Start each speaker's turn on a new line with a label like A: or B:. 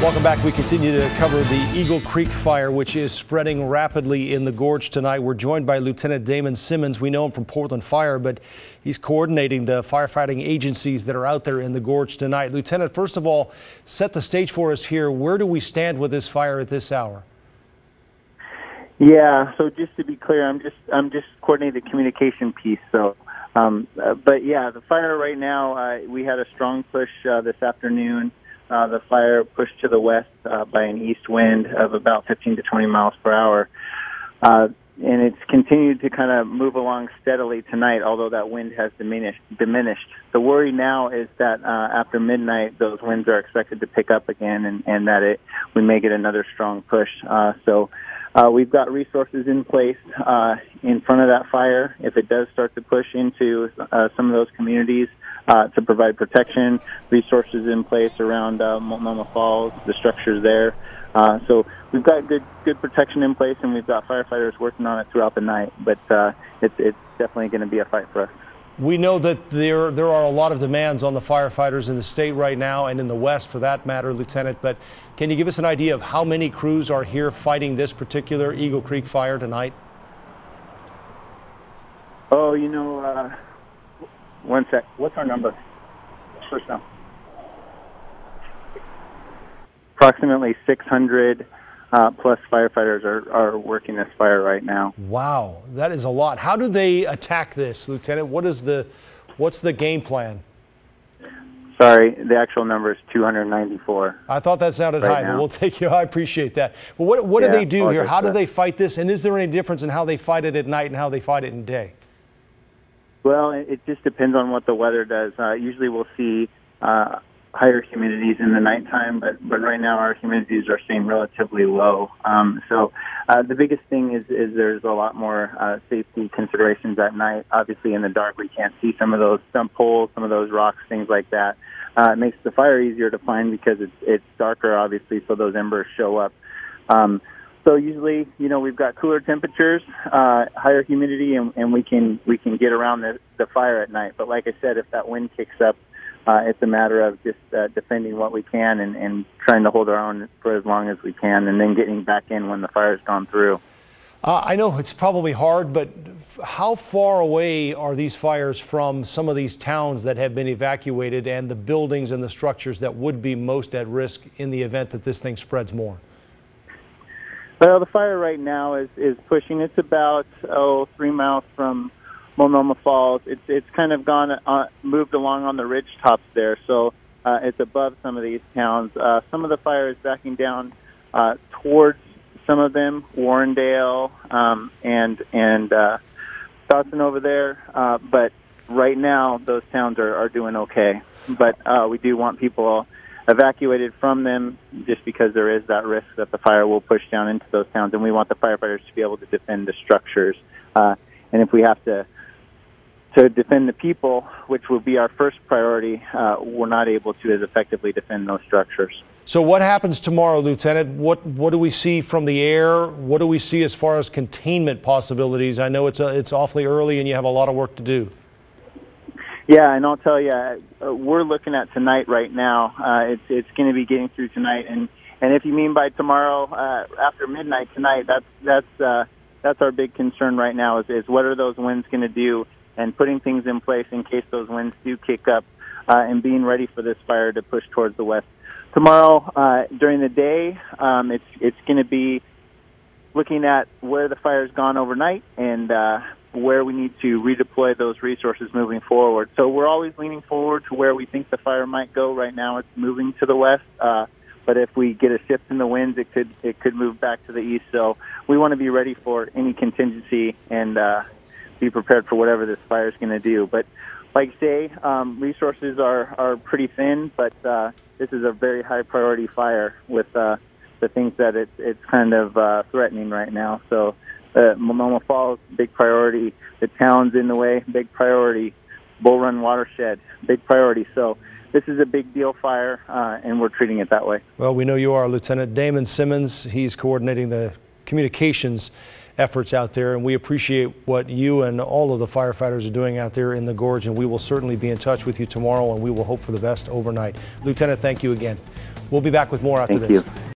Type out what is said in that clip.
A: Welcome back. We continue to cover the Eagle Creek fire, which is spreading rapidly in the gorge tonight. We're joined by Lieutenant Damon Simmons. We know him from Portland Fire, but he's coordinating the firefighting agencies that are out there in the gorge tonight. Lieutenant, first of all, set the stage for us here. Where do we stand with this fire at this hour?
B: Yeah, so just to be clear, I'm just coordinating the communication piece. So, but yeah, the fire right now, we had a strong push this afternoon. The fire pushed to the west by an east wind of about 15 to 20 miles per hour. And it's continued to kind of move along steadily tonight, although that wind has diminished. The worry now is that after midnight, those winds are expected to pick up again, and that we may get another strong push. So we've got resources in place in front of that fire if it does start to push into some of those communities. To provide protection, resources in place around Multnomah Falls, the structures there. So we've got good protection in place, and we've got firefighters working on it throughout the night. But it's definitely going to be a fight for us.
A: We know that there are a lot of demands on the firefighters in the state right now, and in the West for that matter, Lieutenant. But can you give us an idea of how many crews are here fighting this particular Eagle Creek fire tonight?
B: Oh, you know. One sec. What's our number? First down. Approximately 600 plus firefighters are working this fire right now.
A: Wow, that is a lot. How do they attack this, Lieutenant? What's the game plan?
B: Sorry, the actual number is 294.
A: I thought that sounded high, but we'll take you. I appreciate that. But what do they do here? How do they fight this? And is there any difference in how they fight it at night and how they fight it in day?
B: Well, it just depends on what the weather does. Usually we'll see higher humidities in the nighttime, but right now our humidities are staying relatively low. So the biggest thing is there's a lot more safety considerations at night. Obviously in the dark we can't see some of those stump poles, some of those rocks, things like that. It makes the fire easier to find because it's darker, obviously, so those embers show up. So usually, you know, we've got cooler temperatures, higher humidity, and we can get around the fire at night. But like I said, if that wind kicks up, it's a matter of just defending what we can and trying to hold our own for as long as we can, and then getting back in when the fire's gone through.
A: I know it's probably hard, but how far away are these fires from some of these towns that have been evacuated and the buildings and the structures that would be most at risk in the event that this thing spreads more?
B: Well, the fire right now is pushing. It's about 3 miles from Multnomah Falls. It's kind of moved along on the ridge tops there, so it's above some of these towns. Some of the fire is backing down towards some of them, Warrendale and Dawson over there. But right now, those towns are doing okay. But we do want people evacuated from them just because there is that risk that the fire will push down into those towns, and we want the firefighters to be able to defend the structures. And if we have to defend the people, which will be our first priority, we're not able to as effectively defend those structures.
A: So what happens tomorrow, Lieutenant? What do we see from the air? What do we see as far as containment possibilities? I know it's awfully early and you have a lot of work to do.
B: Yeah, and I'll tell you, we're looking at tonight right now. It's going to be getting through tonight, and if you mean by tomorrow after midnight tonight, that's our big concern right now. Is what are those winds going to do, and putting things in place in case those winds do kick up, and being ready for this fire to push towards the west. Tomorrow during the day, it's going to be looking at where the fire's gone overnight and where we need to redeploy those resources moving forward. So we're always leaning forward to where we think the fire might go. Right now it's moving to the west, but if we get a shift in the winds, it could move back to the east. So we want to be ready for any contingency and be prepared for whatever this fire is going to do. But like I say, resources are pretty thin, but this is a very high priority fire with the things that it's kind of threatening right now. So Multnomah Falls, big priority. The town's in the way, big priority. Bull Run Watershed, big priority. So this is a big deal fire, and we're treating it that way.
A: Well, we know you are, Lieutenant Damon Simmons. He's coordinating the communications efforts out there, and we appreciate what you and all of the firefighters are doing out there in the gorge, and we will certainly be in touch with you tomorrow, and we will hope for the best overnight. Lieutenant, thank you again. We'll be back with more after
B: Thank
A: this.
B: you.